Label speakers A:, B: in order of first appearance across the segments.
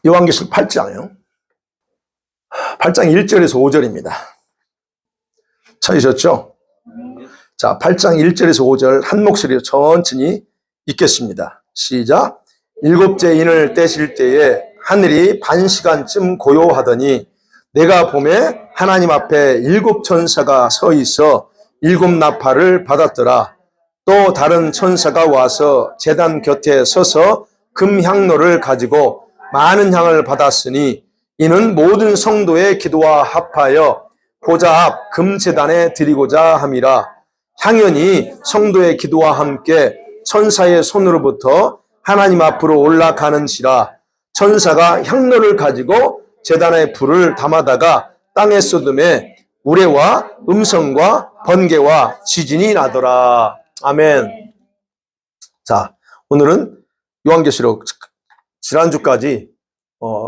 A: 요한계시록 8장이요. 8장 1절에서 5절입니다. 찾으셨죠? 자, 8장 1절에서 5절 한 목소리로 천천히 읽겠습니다. 시작. 일곱째 인을 떼실 때에 하늘이 반시간쯤 고요하더니 내가 보매 하나님 앞에 일곱 천사가 서 있어 일곱 나팔을 받았더라. 또 다른 천사가 와서 제단 곁에 서서 금향로를 가지고 많은 향을 받았으니 이는 모든 성도의 기도와 합하여 보좌 앞 금제단에 드리고자 함이라. 향연이 성도의 기도와 함께 천사의 손으로부터 하나님 앞으로 올라가는지라. 천사가 향로를 가지고 제단의 불을 담아다가 땅에 쏟음에 우레와 음성과 번개와 지진이 나더라. 아멘. 자, 오늘은 요한계시록 지난주까지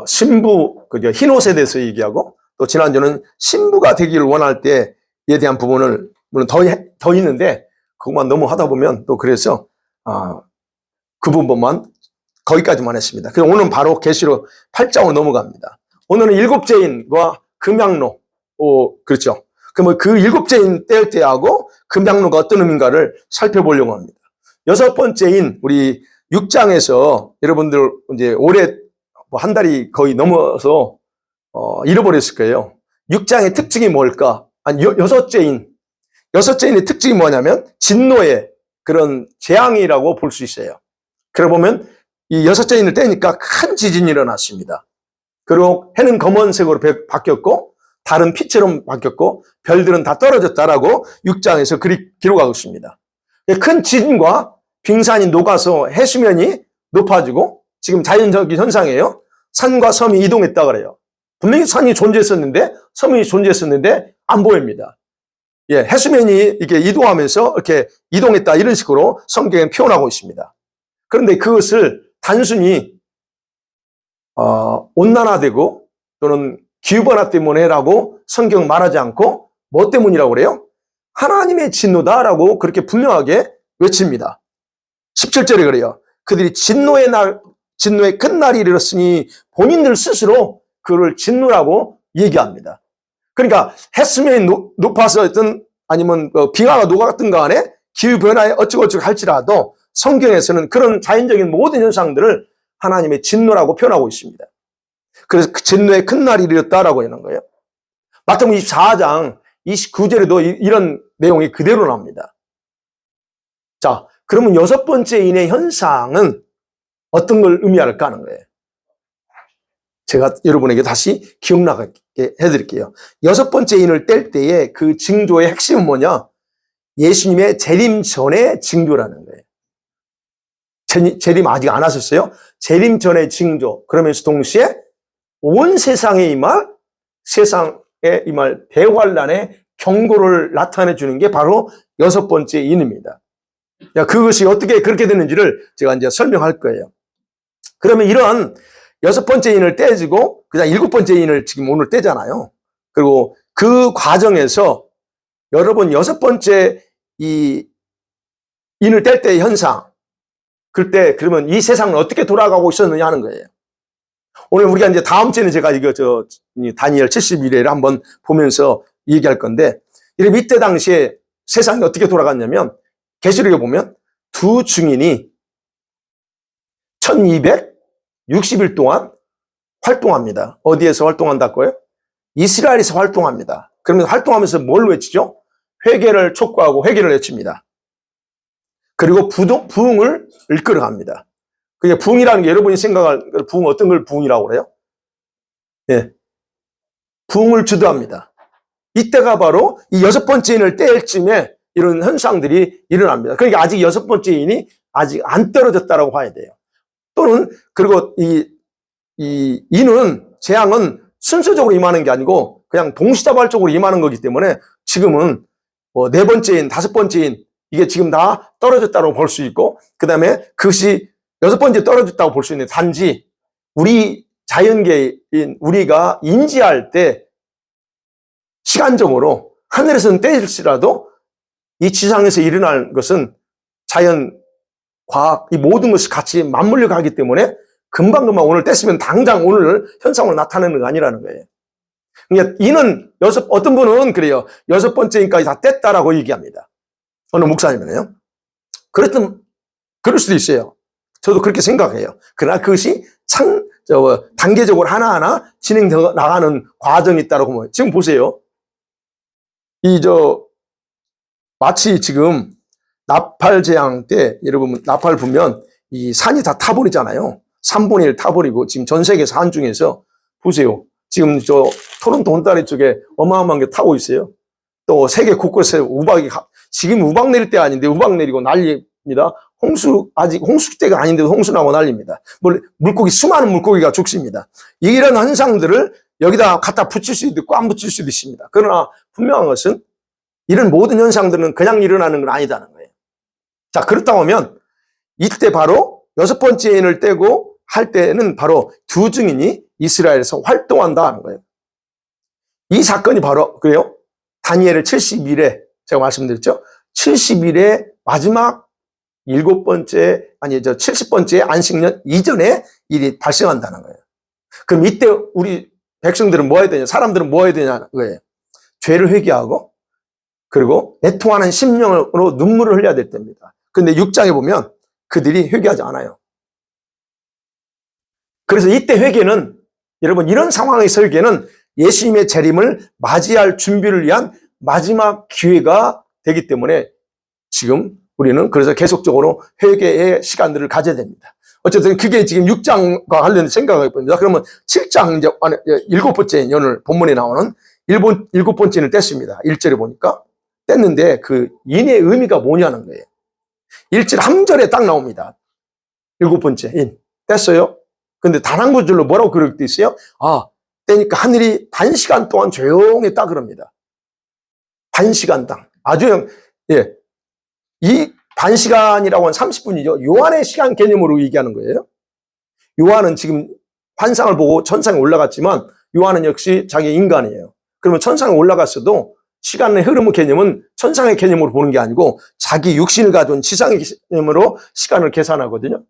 A: 신부, 흰 옷에 대해서 얘기하고 또 지난주는 신부가 되기를 원할 때에 대한 부분을 물론 더 있는데 그것만 너무 하다 보면 또 그래서 그 부분만 거기까지만 했습니다. 그래서 오늘은 바로 계시록 8장으로 넘어갑니다. 오늘은 일곱째인과 금향로, 그렇죠. 그러면 그 일곱째인 뗄 때하고 금향로가 어떤 의미인가를 살펴보려고 합니다. 여섯 번째인 우리 6장에서 여러분들 이제 올해 한 달이 거의 넘어서 잃어버렸을 거예요. 6장의 특징이 뭘까? 아니, 여섯째인의 특징이 뭐냐면 진노의 그런 재앙이라고 볼 수 있어요. 그래 보면 이 여섯째인을 떼니까 큰 지진이 일어났습니다. 그리고 해는 검은색으로 바뀌었고 달은 피처럼 바뀌었고 별들은 다 떨어졌다라고 6장에서 기록하고 있습니다. 큰 지진과 빙산이 녹아서 해수면이 높아지고 지금 자연적인 현상이에요. 산과 섬이 이동했다 그래요. 분명히 산이 존재했었는데 섬이 존재했었는데 안 보입니다. 해수면이 이렇게 이동하면서 이렇게 이동했다 이런 식으로 성경에 표현하고 있습니다. 그런데 그것을 단순히 온난화되고 또는 기후변화 때문에라고 성경은 말하지 않고 뭐 때문이라고 그래요? 하나님의 진노다라고 그렇게 분명하게 외칩니다. 17절에 그래요. 그들이 진노의 큰 날이 이르렀으니 본인들 스스로 그를 진노라고 얘기합니다. 그러니까 해수면이 높아서 아니면 빙하가 녹았든 간에 기후변화에 어쩌고저쩌고 할지라도 성경에서는 그런 자연적인 모든 현상들을 하나님의 진노라고 표현하고 있습니다. 그래서 그 진노의 큰 날이 이르렀다라고 하는 거예요. 마태복음 24장 29절에도 이런 내용이 그대로 나옵니다. 자, 그러면 여섯 번째 인의 현상은 어떤 걸 의미할까 하는 거예요. 제가 여러분에게 다시 기억나게 해드릴게요. 여섯 번째 인을 뗄 때의 그 징조의 핵심은 뭐냐? 예수님의 재림 전의 징조라는 거예요. 재림 아직 안 하셨어요? 재림 전의 징조. 그러면서 동시에 온 세상에 임할 대환란의 경고를 나타내 주는 게 바로 여섯 번째 인입니다. 그것이 어떻게 그렇게 되는지를 제가 이제 설명할 거예요. 그러면 이런 여섯 번째 인을 떼지고 그냥 일곱 번째 인을 지금 오늘 떼잖아요. 그리고 그 과정에서 여러분 여섯 번째 이 인을 뗄 때의 현상, 그때 그러면 이 세상은 어떻게 돌아가고 있었느냐 하는 거예요. 오늘 우리가 이제 다음 주에는 제가 다니엘 71회를 한번 보면서 얘기할 건데, 이때 당시에 세상이 어떻게 돌아갔냐면, 계시록에 보면 두 증인이 1260일 동안 활동합니다. 어디에서 활동한다고요? 이스라엘에서 활동합니다. 그러면 활동하면서 뭘 외치죠? 회개를 촉구하고 회개를 외칩니다. 그리고 부흥을 이끌어갑니다. 그게 부흥이라는 게 여러분이 생각할 부흥 어떤 걸 부흥이라고 그래요? 부흥을 주도합니다. 이때가 바로 이 여섯 번째 인을 뗄 쯤에 이런 현상들이 일어납니다. 그러니까 아직 여섯 번째 인이 아직 안 떨어졌다라고 봐야 돼요. 또는 그리고 이 인은 재앙은 순서적으로 임하는 게 아니고 그냥 동시다발적으로 임하는 거기 때문에 지금은 뭐 네 번째 인, 다섯 번째 인 이게 지금 다 떨어졌다고 볼 수 있고, 그 다음에 그것이 여섯 번째 떨어졌다고 볼 수 있는데, 단지 우리 자연계인 우리가 인지할 때 시간적으로 하늘에서는 떼질지라도 이 지상에서 일어날 것은 자연, 과학, 이 모든 것이 같이 맞물려 가기 때문에 금방금방 오늘 뗐으면 당장 오늘 현상으로 나타내는 거 아니라는 거예요. 그러니까 이는 어떤 분은 그래요. 6번째인까지 다 뗐다라고 얘기합니다. 어느 목사님은요. 그럴 수도 있어요. 저도 그렇게 생각해요. 그러나 그것이 단계적으로 하나하나 진행되어 나가는 과정이 있다고 보면, 지금 보세요. 마치 지금 나팔 재앙 때, 여러분, 나팔 불면 이 산이 다 타버리잖아요. 3분의 1 타버리고, 지금 전 세계 산 중에서, 보세요. 지금 토론토 온타리 쪽에 어마어마한 게 타고 있어요. 또 세계 곳곳에 지금 우박 내릴 때 아닌데 우박 내리고 난리입니다. 아직 홍수 때가 아닌데도 홍수 나고 난립니다. 수많은 물고기가 죽습니다. 이런 현상들을 여기다 갖다 붙일 수도 있고 안 붙일 수도 있습니다. 그러나 분명한 것은 이런 모든 현상들은 그냥 일어나는 건 아니다는 거예요. 자, 그렇다고 하면 이때 바로 6번째 인을 떼고 할 때는 바로 두 증인이 이스라엘에서 활동한다는 거예요. 이 사건이 바로 그래요. 다니엘의 70일에 제가 말씀드렸죠. 70일에 마지막 70번째 안식년 이전에 일이 발생한다는 거예요. 그럼 이때 우리 백성들은 뭐 해야 되냐? 사람들은 뭐 해야 되냐는 거예요. 죄를 회개하고 그리고 애통하는 심령으로 눈물을 흘려야 될 때입니다. 근데 6장에 보면 그들이 회개하지 않아요. 그래서 이때 회개는, 여러분, 이런 상황에서 회개는 예수님의 재림을 맞이할 준비를 위한 마지막 기회가 되기 때문에 지금 우리는 그래서 계속적으로 회개의 시간들을 가져야 됩니다. 어쨌든 그게 지금 6장과 관련된 생각을 해봅니다. 그러면 7장, 이제 7번째 오늘 본문에 나오는 7번째는 뗐습니다. 1절에 보니까 뗐는데 그 인의 의미가 뭐냐는 거예요. 1절 한 절에 딱 나옵니다. 7번째 인 뗐어요. 근데 단 한 구절로 뭐라고 그럴 때 있어요? 떼니까 하늘이 반시간 동안 조용했다 그럽니다. 반시간당. 아주, 예. 이 반시간이라고 하면 30분이죠. 요한의 시간 개념으로 얘기하는 거예요. 요한은 지금 환상을 보고 천상에 올라갔지만 요한은 역시 자기 인간이에요. 그러면 천상에 올라갔어도 시간의 흐름의 개념은 천상의 개념으로 보는 게 아니고 자기 육신을 가진 지상의 개념으로 시간을 계산하거든요.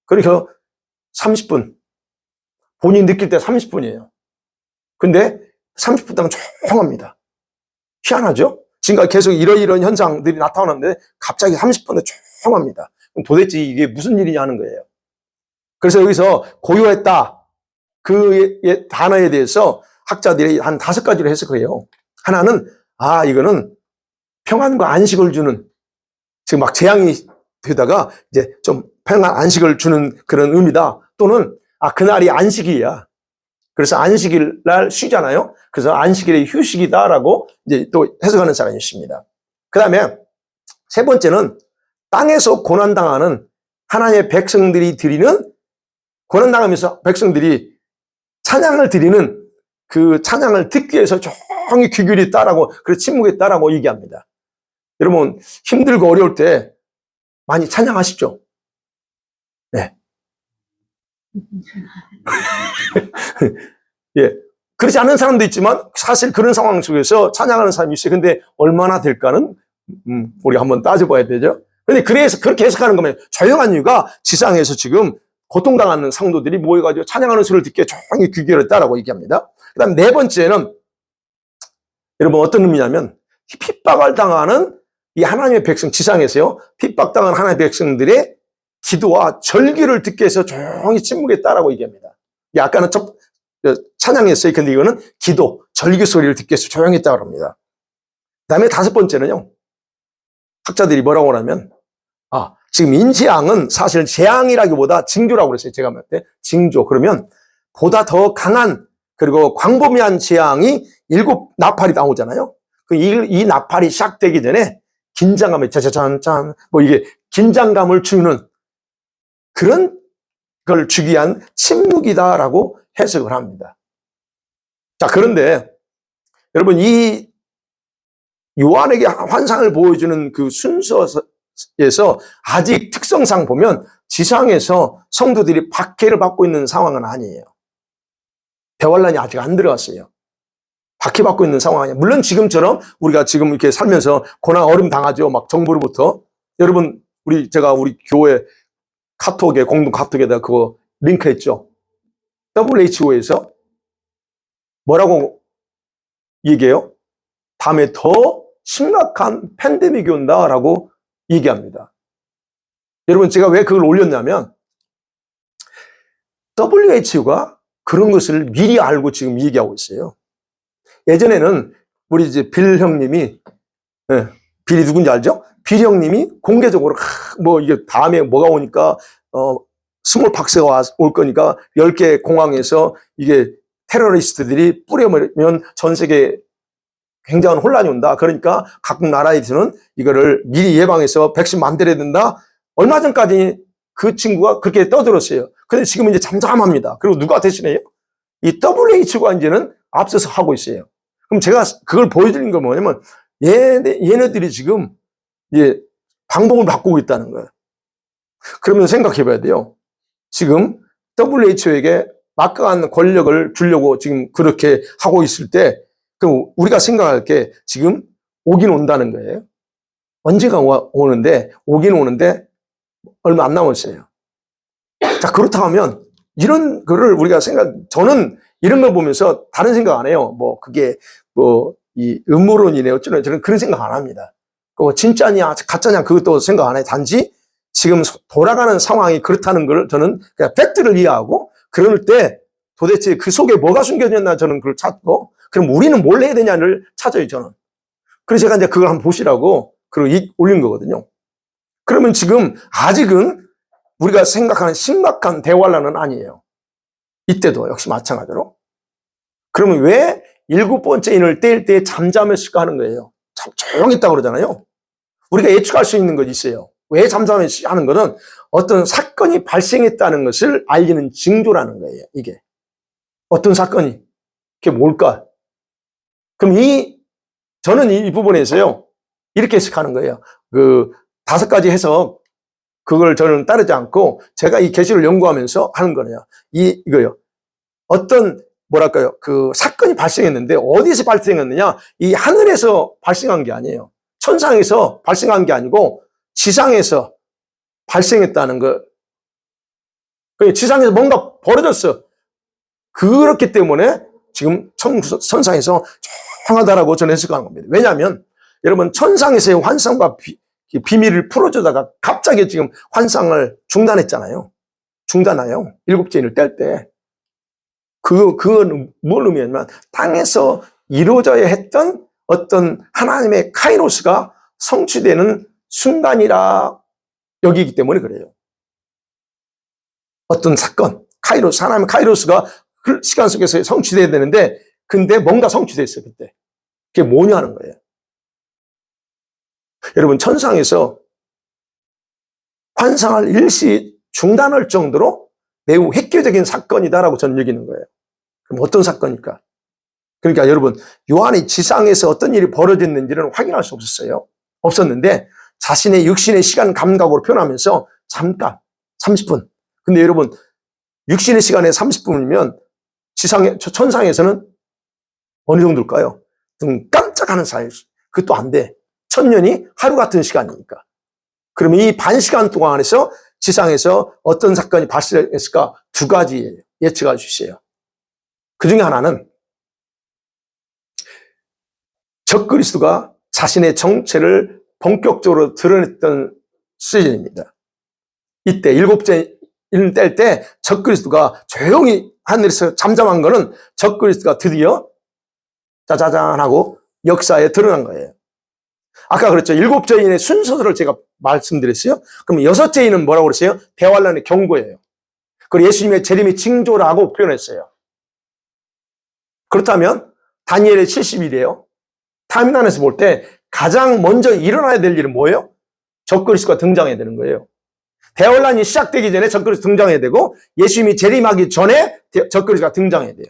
A: 그러니까 30분. 본인이 느낄 때 30분이에요. 근데 30분 동안 조용합니다. 희한하죠? 지금까지 계속 이런 현상들이 나타나는데 갑자기 30분에 조용합니다. 그럼 도대체 이게 무슨 일이냐 하는 거예요. 그래서 여기서 고요했다. 그 단어에 대해서 학자들이 한 5가지로 해석을 해요. 하나는, 이거는 평안과 안식을 주는, 지금 막 재앙이 되다가 이제 좀 평안 안식을 주는 그런 의미다. 또는, 그날이 안식일이야. 그래서 안식일 날 쉬잖아요. 그래서 안식일의 휴식이다라고 이제 또 해석하는 사람이 있습니다. 그 다음에 세 번째는 땅에서 고난당하는 하나님의 백성들이 드리는, 고난당하면서 백성들이 찬양을 드리는 그 찬양을 듣기 위해서 조용히 귀 기울였다라고, 그래서 침묵했다라고 얘기합니다. 여러분, 힘들고 어려울 때 많이 찬양하시죠? 네. 예. 그렇지 않은 사람도 있지만 사실 그런 상황 속에서 찬양하는 사람이 있어요. 근데 얼마나 될까는 우리가 한번 따져봐야 되죠. 근데 그래서 그렇게 해석하는 거면 조용한 이유가 지상에서 지금 고통당하는 성도들이 모여가지고 찬양하는 소리를 듣기에 조용히 귀 기울였다라고 얘기합니다. 그 다음 네 번째는 여러분 어떤 의미냐면 핍박을 당하는 이 하나님의 백성, 지상에서요 핍박당하는 하나님의 백성들의 기도와 절기를 듣기 위해서 조용히 침묵했다라고 얘기합니다. 아까는 찬양했어요. 근데 이거는 기도, 절기 소리를 듣기 위해서 조용히 했다고 합니다. 그 다음에 5번째는요. 학자들이 뭐라고 하냐면 지금 인재앙은 사실 재앙이라기보다 징조라고 그랬어요. 제가 말할 때 징조. 그러면 보다 더 강한 그리고 광범위한 재앙이 7 나팔이 나오잖아요. 이 나팔이 시작되기 전에 긴장감에 짜자잔짠 이게 긴장감을 주는 그런 걸 주기 위한 침묵이다라고 해석을 합니다. 자, 그런데 여러분 이 요한에게 환상을 보여주는 그 순서에서 아직 특성상 보면 지상에서 성도들이 박해를 받고 있는 상황은 아니에요. 대환란이 아직 안 들어갔어요. 박해받고 있는 상황 아니에요. 물론 지금처럼 우리가 지금 이렇게 살면서 고난 어려움 당하죠. 막 정부로부터. 여러분 제가 우리 교회 카톡에 공동 카톡에다 그거 링크했죠. WHO에서 뭐라고 얘기해요? 다음에 더 심각한 팬데믹이 온다라고 얘기합니다. 여러분, 제가 왜 그걸 올렸냐면 WHO가 그런 것을 미리 알고 지금 얘기하고 있어요. 예전에는 우리 이제 빌 형님이, 빌이 누군지 알죠? 빌 형님이 공개적으로 뭐 이게 다음에 뭐가 오니까 스몰박스가 올 거니까 10개 공항에서 이게 테러리스트들이 뿌려버리면 전 세계 굉장한 혼란이 온다. 그러니까 각 나라에서는 이거를 미리 예방해서 백신 만들어야 된다. 얼마 전까지 그 친구가 그렇게 떠들었어요. 근데 지금 이제 잠잠합니다. 그리고 누가 대신해요? 이 WHO가 이제는 앞서서 하고 있어요. 그럼 제가 그걸 보여드린 건 뭐냐면 얘네들이 지금 방법을 바꾸고 있다는 거예요. 그러면 생각해 봐야 돼요. 지금 WHO에게 막강한 권력을 주려고 지금 그렇게 하고 있을 때, 그럼 우리가 생각할 게 지금 오긴 온다는 거예요. 언제가 오는데, 오긴 오는데 얼마 안 남았어요. 자, 그렇다 하면 이런 거를 우리가 저는 이런 걸 보면서 다른 생각 안 해요. 뭐 그게 이 음모론이네 어쩌네, 저는 그런 생각 안 합니다. 진짜냐 가짜냐 그것도 생각 안 해요. 단지 지금 돌아가는 상황이 그렇다는 걸 저는 그냥 팩트를 이해하고, 그럴 때 도대체 그 속에 뭐가 숨겨져 있나 저는 그걸 찾고, 그럼 우리는 뭘 해야 되냐를 찾아요, 저는. 그래서 제가 이제 그걸 한번 보시라고 그리고 올린 거거든요. 그러면 지금 아직은 우리가 생각하는 심각한 대환란은 아니에요. 이때도 역시 마찬가지로. 그러면 왜 7번째 인을 떼일 때 잠잠했을까 하는 거예요. 참 조용했다고 그러잖아요. 우리가 예측할 수 있는 것이 있어요. 왜 잠잠했을까 하는 것은 어떤 사건이 발생했다는 것을 알리는 징조라는 거예요. 이게 어떤 사건이, 그게 뭘까? 그럼 저는 이 부분에서요 이렇게 해석하는 거예요. 5가지 해석, 그걸 저는 따르지 않고 제가 이 계시를 연구하면서 하는 거예요. 이거요. 어떤 뭐랄까요, 그 사건이 발생했는데 어디서 발생했느냐? 이 하늘에서 발생한 게 아니에요. 천상에서 발생한 게 아니고 지상에서 발생했다는 거. 지상에서 뭔가 벌어졌어. 그렇기 때문에 지금 천상에서 조용하다라고 저는 해석하는 겁니다. 왜냐하면 여러분, 천상에서의 환상과 비밀을 풀어주다가 갑자기 지금 환상을 중단했잖아요. 중단해요. 7째 인을 뗄 때. 그건 뭘 의미하냐면 땅에서 이루어져야 했던 어떤 하나님의 카이로스가 성취되는 순간이라 여기기 때문에 그래요. 어떤 사건, 카이로스, 하나님의 카이로스가 그 시간 속에서 성취돼야 되는데, 근데 뭔가 성취됐어요, 그때. 그게 뭐냐 하는 거예요. 여러분, 천상에서 환상을 일시 중단할 정도로 매우 획기적인 사건이다라고 저는 여기는 거예요. 그럼 어떤 사건일까? 그러니까 여러분, 요한이 지상에서 어떤 일이 벌어졌는지는 확인할 수 없었는데 자신의 육신의 시간 감각으로 표현하면서 잠깐 30분. 근데 여러분, 육신의 시간에 30분이면 천상에서는 어느 정도일까요? 좀 깜짝하는 사이. 그것도 안 돼. 1000년이 하루 같은 시간이니까. 그러면 이 반 시간 동안 안에서 지상에서 어떤 사건이 발생했을까? 2가지 예측할 수 있어요. 그 중에 하나는 적그리스도가 자신의 정체를 본격적으로 드러냈던 시즌입니다. 이때 7째 인을 뗄 때 적그리스도가 조용히 하늘에서 잠잠한 거는 적그리스도가 드디어 짜자잔 하고 역사에 드러난 거예요. 아까 그랬죠. 7째 인의 순서를 제가 말씀드렸어요. 그럼 6째 인은 뭐라고 그랬어요? 대환란의 경고예요. 그리고 예수님의 재림의 징조라고 표현했어요. 그렇다면 다니엘의 70일이에요. 타임라인에서 볼 때 가장 먼저 일어나야 될 일은 뭐예요? 적그리스도가 등장해야 되는 거예요. 대환란이 시작되기 전에 적그리스도 등장해야 되고, 예수님이 재림하기 전에 적그리스도가 등장해야 돼요.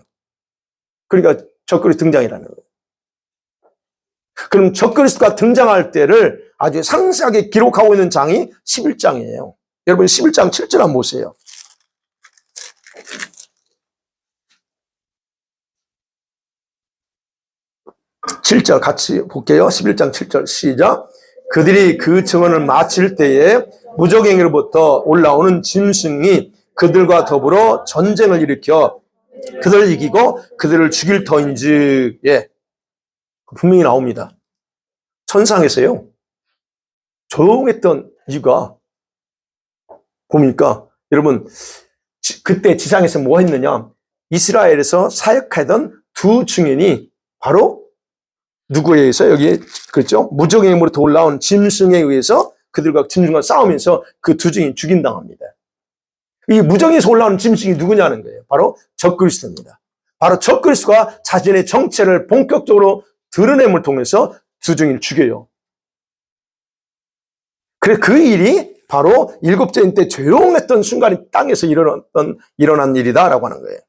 A: 그러니까 적그리스도 등장이라는 거예요. 그럼 적그리스도가 등장할 때를 아주 상세하게 기록하고 있는 장이 11장이에요. 여러분, 11장 7절 한번 보세요. 7절 같이 볼게요. 11장 7절 시작. 그들이 그 증언을 마칠 때에 무적행위로부터 올라오는 짐승이 그들과 더불어 전쟁을 일으켜 그들을 이기고 그들을 죽일 터인즉. 예, 분명히 나옵니다. 천상에서요 조용했던 이유가 보니까 여러분 그때 지상에서 뭐 했느냐, 이스라엘에서 사역하던 두 증인이 바로 누구에 의해서, 여기 그렇죠, 무적의 힘으로 올라온 짐승에 의해서 그들과 짐승과 싸우면서 그 두 증인이 죽임당합니다. 이 무정에서 올라오는 짐승이 누구냐는 거예요. 바로 적그리스도입니다. 바로 적그리스도가 자신의 정체를 본격적으로 드러냄을 통해서 두 증인을 죽여요. 그래, 그 일이 바로 일곱째 인 때 조용했던 순간이 땅에서 일어난 일이다라고 하는 거예요.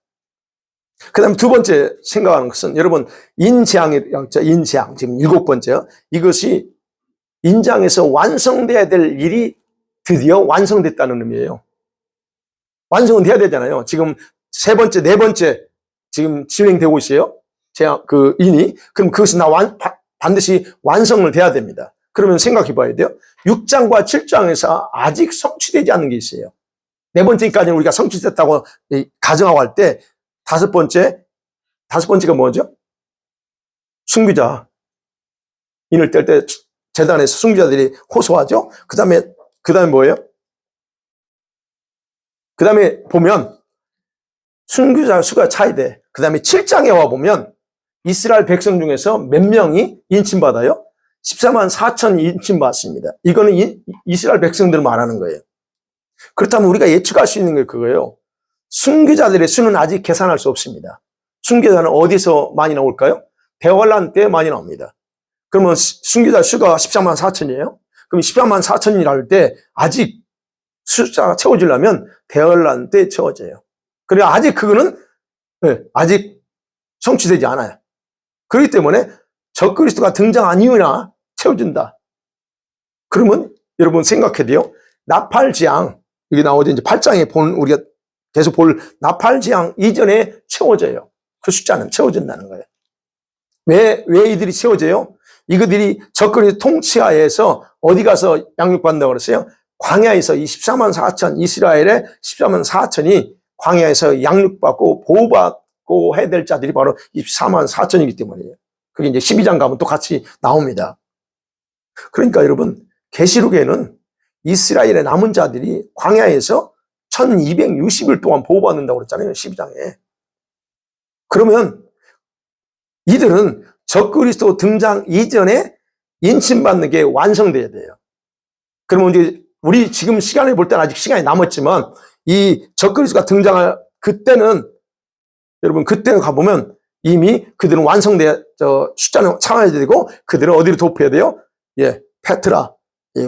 A: 그 다음에 두 번째 생각하는 것은, 여러분, 인재앙, 지금 일곱 번째요. 이것이 인장에서 완성돼야 될 일이 드디어 완성됐다는 의미예요. 완성은 돼야 되잖아요. 지금 세 번째, 네 번째 지금 진행되고 있어요. 그 인이. 그럼 그것이 반드시 완성을 돼야 됩니다. 그러면 생각해 봐야 돼요. 6장과 7장에서 아직 성취되지 않는 게 있어요. 네 번째까지는 우리가 성취됐다고 가정하고 할 때, 다섯 번째가 뭐죠? 순교자. 인을 뗄 때 제단에서 순교자들이 호소하죠. 그 다음에 뭐예요? 그 다음에 보면 순교자 수가 차이돼. 그 다음에 7장에 와보면 이스라엘 백성 중에서 몇 명이 인침받아요? 14만 4천이 인침받습니다. 이거는 이스라엘 백성들을 말하는 거예요. 그렇다면 우리가 예측할 수 있는 게 그거예요. 순교자들의 수는 아직 계산할 수 없습니다. 순교자는 어디서 많이 나올까요? 대환란 때 많이 나옵니다. 그러면 순교자 수가 14만 4천이에요. 그럼 14만 4천이라 할 때 아직 숫자가 채워지려면 대환란 때 채워져요. 그래, 아직 그거는 아직 성취되지 않아요. 그렇기 때문에 적그리스도가 등장한 이유나 채워진다. 그러면 여러분 생각해야 돼요. 나팔지향, 여기 나오죠. 이제 8장에 우리가 계속 볼 나팔지향 이전에 채워져요. 그 숫자는 채워진다는 거예요. 왜 이들이 채워져요? 이들이 적그리스도 통치하에서 어디 가서 양육받는다고 그랬어요? 광야에서 이 14만 4천, 이스라엘의 14만 4천이 광야에서 양육받고 보호받고 해야 될 자들이 바로 24만 4천이기 때문이에요. 그게 이제 12장 가면 또 같이 나옵니다. 그러니까 여러분, 계시록에는 이스라엘의 남은 자들이 광야에서 1260일 동안 보호받는다고 그랬잖아요. 12장에. 그러면 이들은 적그리스도 등장 이전에 인침받는 게 완성돼야 돼요. 그러면 이제 우리 지금 시간을 볼 때는 아직 시간이 남았지만 이 적그리스도가 등장할 그때는, 여러분, 그때 가보면 이미 그들은 숫자는 참아야 되고 그들은 어디로 도피해야 돼요? 예, 페트라,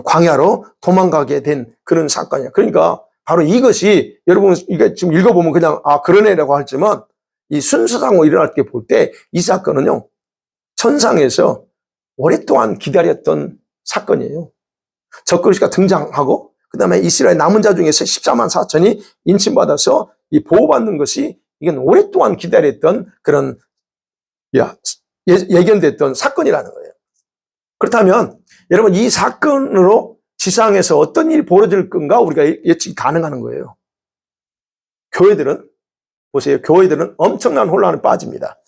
A: 광야로 도망가게 된 그런 사건이에요. 그러니까 바로 이것이, 여러분, 이게 지금 읽어보면 그냥 그러네라고 하지만 이 순서상으로 일어날 때 볼 때 이 사건은요, 천상에서 오랫동안 기다렸던 사건이에요. 적그리스도가 등장하고 그 다음에 이스라엘 남은 자 중에서 14만 4천이 인침받아서 이 보호받는 것이, 이건 오랫동안 기다렸던 그런 예견됐던 사건이라는 거예요. 그렇다면 여러분, 이 사건으로 지상에서 어떤 일이 벌어질 건가 우리가 예측이 가능한 거예요. 교회들은 보세요. 교회들은 엄청난 혼란에 빠집니다.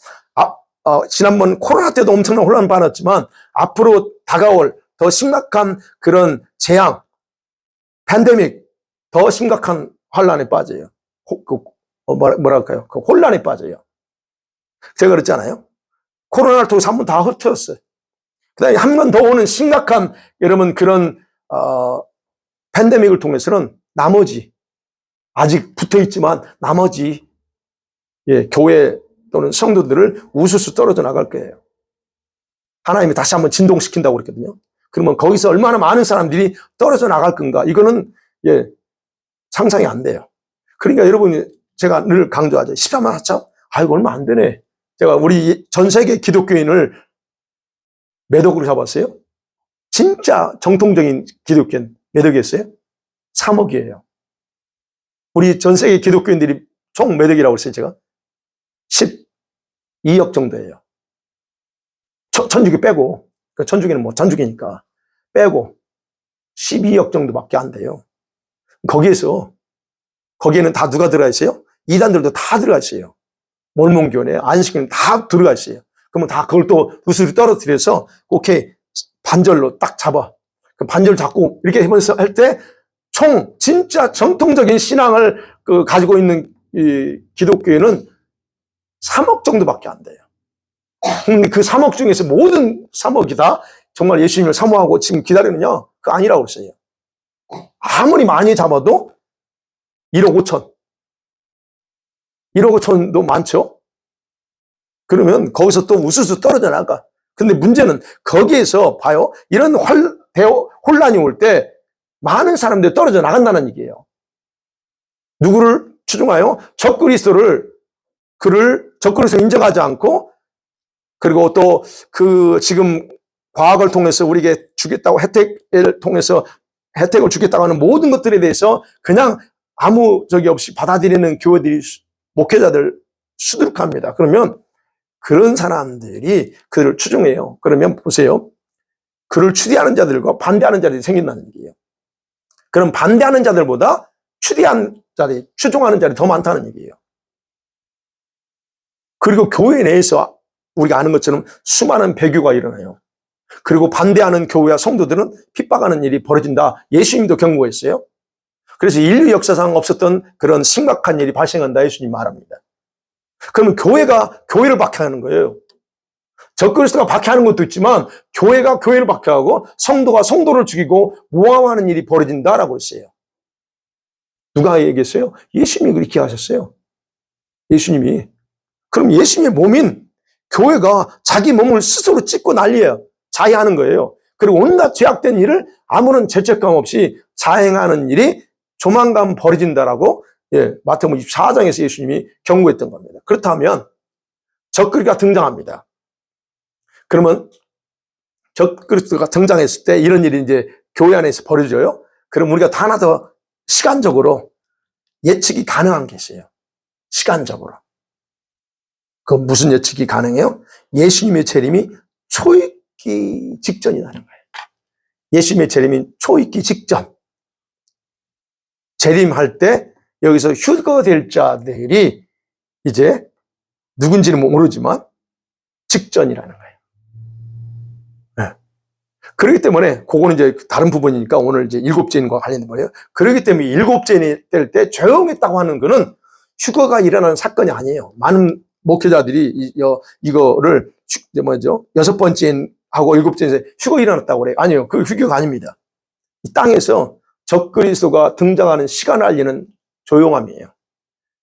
A: 지난번 코로나 때도 엄청난 혼란에 빠졌지만 앞으로 다가올 더 심각한 그런 재앙, 팬데믹, 더 심각한 혼란에 빠져요. 뭐랄까요? 그 혼란에 빠져요. 제가 그랬잖아요. 코로나를 통해서 한 번 다 흩어졌어요. 그 다음에 한 번 더 오는 심각한, 여러분, 그런, 팬데믹을 통해서는 나머지, 아직 붙어 있지만 나머지, 교회 또는 성도들을 우수수 떨어져 나갈 거예요. 하나님이 다시 한번 진동시킨다고 그랬거든요. 그러면 거기서 얼마나 많은 사람들이 떨어져 나갈 건가? 이거는, 상상이 안 돼요. 그러니까 여러분이, 제가 늘 강조하죠. 14만 4천? 아이고, 얼마 안 되네. 제가 우리 전 세계 기독교인을 몇 억으로 잡았어요? 진짜 정통적인 기독교인 몇 억이었어요? 3억이에요. 우리 전 세계 기독교인들이 총 몇 억이라고 했어요, 제가? 12억 정도예요. 천주교 빼고, 천주교는 뭐 전주교니까 빼고 12억 정도밖에 안 돼요. 거기에서 거기에는 다 누가 들어가 있어요? 이단들도 다 들어가 있어요. 몰몬교회, 안식교는 다 들어가 있어요. 그러면 다 그걸 또 우수리 떨어뜨려서 오케이 반절로 딱 잡아. 그 반절 잡고 이렇게 하면서 할 때 진짜 정통적인 신앙을 가지고 있는 이 기독교회는 3억 정도밖에 안 돼요. 근데 그 3억 중에서 모든 3억이 다 정말 예수님을 사모하고 지금 기다리느냐? 그거 아니라고 했어요. 아무리 많이 잡아도 1억 5천. 1억 5천도 많죠? 그러면 거기서 또 우수수 떨어져 나가. 근데 문제는 거기에서 봐요. 이런 혼란이 올 때 많은 사람들이 떨어져 나간다는 얘기예요. 누구를 추종하여? 적그리스도를 인정하지 않고, 그리고 또 지금 과학을 통해서 우리에게 주겠다고 혜택을 주겠다고 하는 모든 것들에 대해서 그냥 아무 적이 없이 받아들이는 교회들이, 목회자들 수두룩합니다. 그러면 그런 사람들이 그를 추종해요. 그러면 보세요. 그를 추대하는 자들과 반대하는 자들이 생긴다는 얘기예요. 그럼 반대하는 자들보다 추종하는 자들이 더 많다는 얘기예요. 그리고 교회 내에서 우리가 아는 것처럼 수많은 배교가 일어나요. 그리고 반대하는 교회와 성도들은 핍박하는 일이 벌어진다. 예수님도 경고했어요. 그래서 인류 역사상 없었던 그런 심각한 일이 발생한다. 예수님 말합니다. 그러면 교회가 교회를 박해하는 거예요. 적그리스도가 박해하는 것도 있지만 교회가 교회를 박해하고 성도가 성도를 죽이고 모함하는 일이 벌어진다라고 했어요. 누가 얘기했어요? 예수님이 그렇게 하셨어요. 예수님이. 그럼 예수님의 몸인 교회가 자기 몸을 스스로 찢고 난리예요. 자해하는 거예요. 그리고 온갖 죄악된 일을 아무런 죄책감 없이 자행하는 일이 조만간 벌어진다라고 마태복음 24장에서 예수님이 경고했던 겁니다. 그렇다면 적그리스도가 등장합니다. 그러면 적그리스도가 등장했을 때 이런 일이 이제 교회 안에서 벌어져요. 그럼 우리가 하나 더 시간적으로 예측이 가능한 게 있어요. 시간적으로. 그 무슨 예측이 가능해요? 예수님의 재림이 초입기 직전이라는 거예요. 예수님의 재림이 초입기 직전. 재림할 때 여기서 휴거될 자들이 이제 누군지는 모르지만 직전이라는 거예요. 네. 그렇기 때문에 그거는 이제 다른 부분이니까 오늘 이제 일곱째인과 관련된 거예요. 그렇기 때문에 일곱째인 될 때 조용했다고 하는 거는 휴거가 일어나는 사건이 아니에요. 많은 목회자들이 이거를 여섯 번째하고 일곱째에서 휴거 일어났다고 그래요. 아니요, 그 휴거가 아닙니다. 이 땅에서 적그리스도가 등장하는 시간을 알리는 조용함이에요.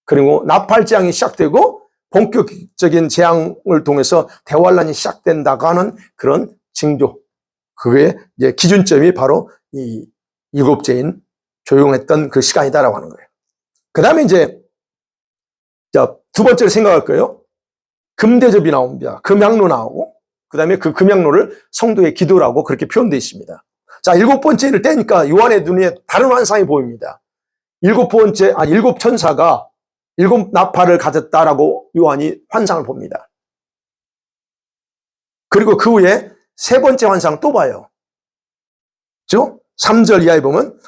A: 그리고 나팔장이 시작되고 본격적인 재앙을 통해서 대환란이 시작된다고 하는 그런 징조. 그게 이제 기준점이 바로 이 일곱째인 조용했던 그 시간이다라고 하는 거예요. 그 다음에 이제 두 번째로 생각할 거예요. 금대접이 나옵니다. 금향로 나오고, 그 다음에 그 금향로를 성도의 기도라고 그렇게 표현되어 있습니다. 자, 일곱 번째를 떼니까 요한의 눈에 다른 환상이 보입니다. 일곱 천사가 일곱 나팔을 가졌다라고 요한이 환상을 봅니다. 그리고 그 후에 세 번째 환상을 또 봐요. 그죠? 3절 이하에 보면,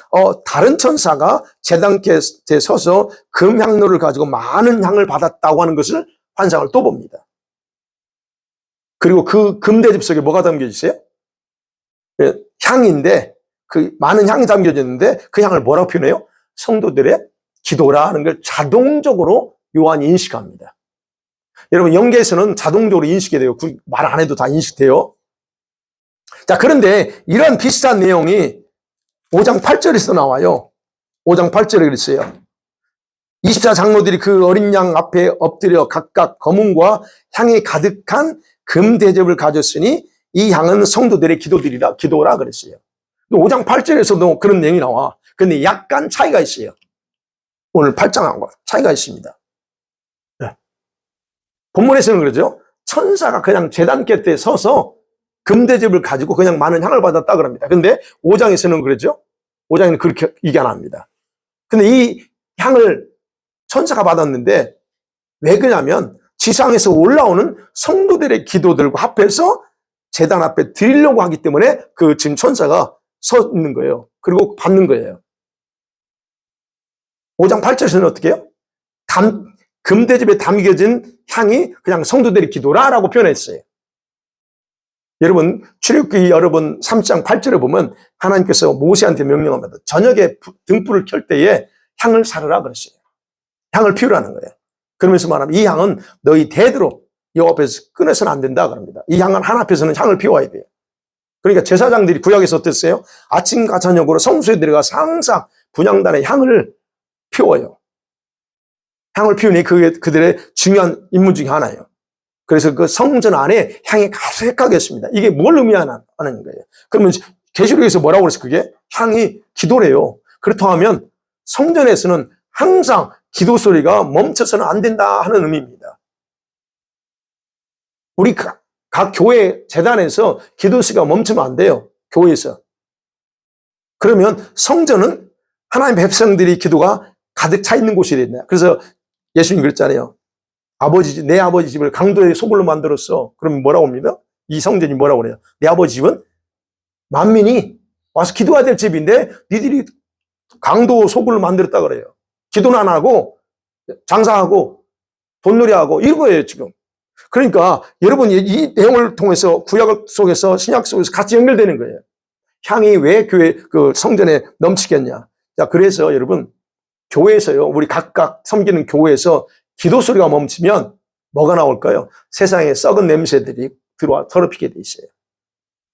A: 다른 천사가 제단 곁에 서서 금향로를 가지고 많은 향을 받았다고 하는 것을 환상을 또 봅니다. 그리고 그 금대접 속에 뭐가 담겨져 있어요? 향인데, 그 많은 향이 담겨져 있는데, 그 향을 뭐라고 표현해요? 성도들의 기도라는 걸 자동적으로 요한이 인식합니다. 여러분, 영계에서는 자동적으로 인식이 돼요. 말 안 해도 다 인식돼요. 자, 그런데 이런 비슷한 내용이 5장 8절에서 나와요. 5장 8절에 그랬어요. 24장로들이 그 어린 양 앞에 엎드려 각각 검은과 향이 가득한 금대접을 가졌으니 이 향은 성도들의 기도라 그랬어요. 5장 8절에서도 그런 내용이 나와. 근데 약간 차이가 있어요. 오늘 8장하고 차이가 있습니다. 네. 본문에서는 그러죠. 천사가 그냥 제단 곁에 서서 금대접을 가지고 그냥 많은 향을 받았다 그럽니다. 근데 5장에서는 그러죠. 5장에는 그렇게 얘기 안 합니다. 근데 이 향을 천사가 받았는데 왜 그러냐면 지상에서 올라오는 성도들의 기도들과 합해서 제단 앞에 드리려고 하기 때문에 그 지금 천사가 서 있는 거예요. 그리고 받는 거예요. 5장 8절에서는 어떻게 해요? 금대접에 담겨진 향이 그냥 성도들의 기도라라고 표현했어요. 여러분, 출애굽기 여러분 3장 8절에 보면 하나님께서 모세한테 명령합니다. 저녁에 등불을 켤 때에 향을 사르라 그랬어요. 향을 피우라는 거예요. 그러면서 말하면 이 향은 너희 대대로 여호와 앞에서 끊어서는 안 된다 그럽니다. 이 향은 하나님 앞에서는 향을 피워야 돼요. 그러니까 제사장들이 구약에서 어땠어요? 아침과 저녁으로 성소에 들어가서 항상 분향단의 향을 피워요. 향을 피우니 그게 그들의 중요한 임무 중에 하나예요. 그래서 그 성전 안에 향이 가득하게 했습니다. 이게 뭘 의미하는 거예요? 그러면 계시록에서 뭐라고 그랬어요? 그게 향이 기도래요. 그렇다면 성전에서는 항상 기도 소리가 멈춰서는 안 된다 하는 의미입니다. 우리 각 교회 재단에서 기도 소리가 멈추면 안 돼요. 교회에서. 그러면 성전은 하나님 백성들이 기도가 가득 차 있는 곳이 된다. 그래서 예수님 그랬잖아요. 내 아버지 집을 강도의 소굴로 만들었어. 그러면 뭐라고 합니다? 이 성전이 뭐라고 그래요? 내 아버지 집은 만민이 와서 기도해야 될 집인데 니들이 강도 소굴로 만들었다 그래요. 기도는 안 하고 장사하고 돈놀이하고 이거예요 지금. 그러니까 여러분 이 내용을 통해서 구약 속에서 신약 속에서 같이 연결되는 거예요. 향이 왜 교회 그 성전에 넘치겠냐? 자, 그래서 여러분 교회에서요, 우리 각각 섬기는 교회에서 기도 소리가 멈추면 뭐가 나올까요? 세상에 썩은 냄새들이 들어와 더럽히게 돼 있어요.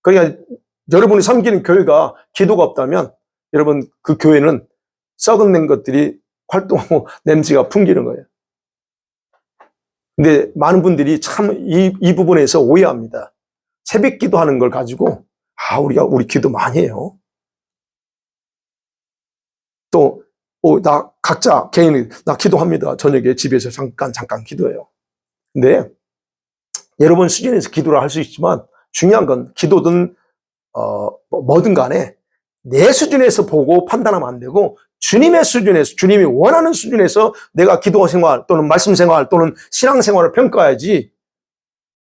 A: 그러니까 여러분이 섬기는 교회가 기도가 없다면 여러분 그 교회는 썩은 것들이 활동하고 냄새가 풍기는 거예요. 근데 많은 분들이 참 이 부분에서 오해합니다. 새벽 기도하는 걸 가지고 우리 기도 많이 해요. 또 나 각자 개인이 나 기도합니다. 저녁에 집에서 잠깐 기도해요. 근데 여러분 수준에서 기도를 할 수 있지만 중요한 건 기도든 뭐든 간에 내 수준에서 보고 판단하면 안 되고 주님의 수준에서 주님이 원하는 수준에서 내가 기도 생활 또는 말씀 생활 또는 신앙 생활을 평가해야지.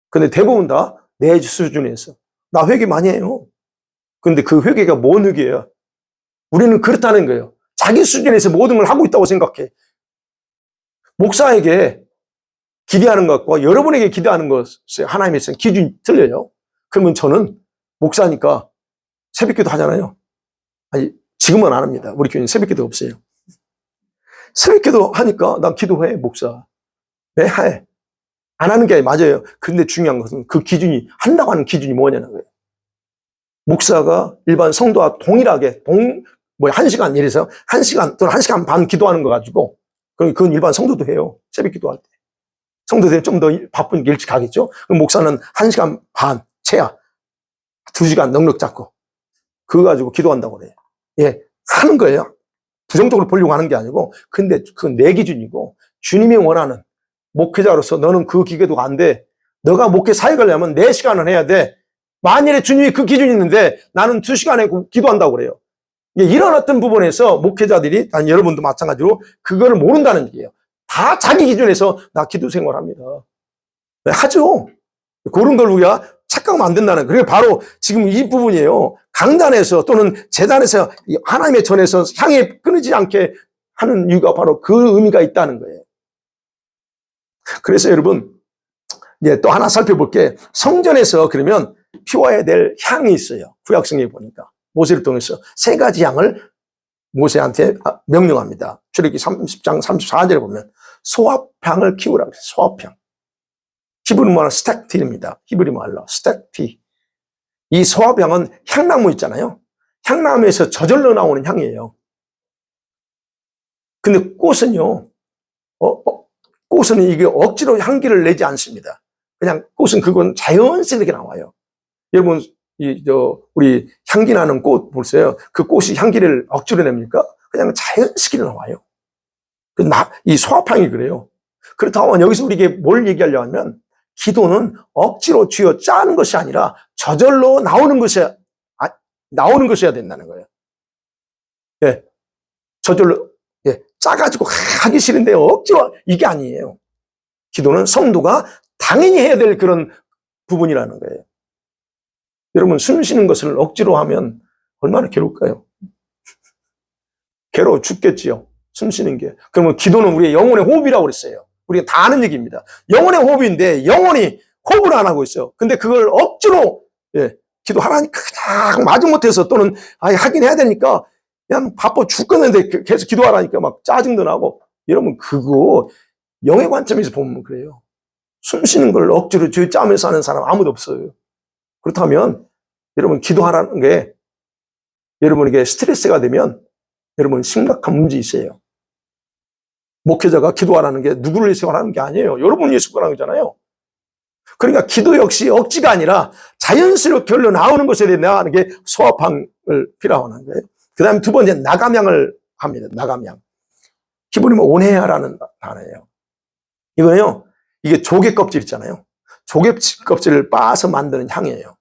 A: 근데 대부분 다 내 수준에서 나 회개 많이 해요. 근데 그 회개가 뭔 회개예요? 우리는 그렇다는 거예요. 자기 수준에서 모든 걸 하고 있다고 생각해. 목사에게 기대하는 것과 여러분에게 기대하는 것에 하나님의 기준이 틀려요. 그러면 저는 목사니까 새벽기도 하잖아요. 아니 지금은 안 합니다. 우리 교회는 새벽기도 없어요. 새벽기도 하니까 난 기도해 목사. 왜 해? 안 하는 게 맞아요. 근데 중요한 것은 그 기준이 한다고 하는 기준이 뭐냐는 거예요. 목사가 일반 성도와 동일하게 1시간 예를 들어서 1시간 또는 1시간 반 기도하는 거 가지고 그건 일반 성도도 해요. 새벽 기도할 때. 성도들은 좀 더 바쁜 게 일찍 가겠죠. 그럼 목사는 1시간 반 채야 2시간 넉넉 잡고 그거 가지고 기도한다고 그래요. 예, 하는 거예요. 부정적으로 보려고 하는 게 아니고 근데 그건 내 기준이고 주님이 원하는 목회자로서 너는 그 기계도 안 돼. 너가 목회 사역을 하려면 4시간을 해야 돼. 만일에 주님이 그 기준이 있는데 나는 2시간에 기도한다고 그래요. 이런 어떤 부분에서 목회자들이, 아니 여러분도 마찬가지로 그거를 모른다는 얘기예요. 다 자기 기준에서 나 기도 생활합니다. 하죠. 그런 걸 우리가 착각하면 안 된다는 거예요. 그게 바로 지금 이 부분이에요. 강단에서 또는 재단에서 하나님의 전에서 향에 끊이지 않게 하는 이유가 바로 그 의미가 있다는 거예요. 그래서 여러분 이제 또 하나 살펴볼게. 성전에서 그러면 피워야 될 향이 있어요. 구약성경에 보니까. 모세를 통해서 3가지 향을 모세한테 명령합니다. 출애굽기 30장 34절에 보면 소합향을 키우라고 했어요. 소합향. 히브리 말로 스택티입니다. 히브리 말로 스택티. 이 소합향은 향나무 있잖아요. 향나무에서 저절로 나오는 향이에요. 근데 꽃은요. 꽃은 이게 억지로 향기를 내지 않습니다. 그냥 꽃은 그건 자연스럽게 나와요. 여러분 우리 향기 나는 꽃 보세요. 그 꽃이 향기를 억지로 냅니까? 그냥 자연스럽게 나와요. 이 소합향이 그래요. 그렇다면 여기서 우리에게 뭘 얘기하려고 하면 기도는 억지로 쥐어 짜는 것이 아니라 저절로 나오는 것이어야 된다는 거예요. 예. 저절로, 예. 짜가지고 하기 싫은데 억지로, 이게 아니에요. 기도는 성도가 당연히 해야 될 그런 부분이라는 거예요. 여러분, 숨 쉬는 것을 억지로 하면 얼마나 괴로울까요? 괴로워 죽겠지요. 숨 쉬는 게. 그러면 기도는 우리의 영혼의 호흡이라고 그랬어요. 우리가 다 아는 얘기입니다. 영혼의 호흡인데 영혼이 호흡을 안 하고 있어요. 근데 그걸 억지로 기도하라니까 그냥 마지못해서 또는 하긴 해야 되니까 그냥 바빠 죽겠는데 계속 기도하라니까 막 짜증도 나고 이러면 그거 영의 관점에서 보면 그래요. 숨 쉬는 걸 억지로 짜면서 하는 사람 아무도 없어요. 그렇다면 여러분 기도하라는 게 여러분에게 스트레스가 되면 여러분 심각한 문제 있어요. 목회자가 기도하라는 게 누구를 위해서 하는 게 아니에요. 여러분을 위해서 하는 거잖아요. 그러니까 기도 역시 억지가 아니라 자연스럽게 흘러 나오는 것에 대해 나가는 게 소화방을 필요하는 거예요. 그 다음에 두 번째 나감향을 합니다. 나감향. 히브리면 온해야라는 단어예요. 이거는요, 이게 조개 껍질 있잖아요. 조개 껍질을 빻아서 만드는 향이에요.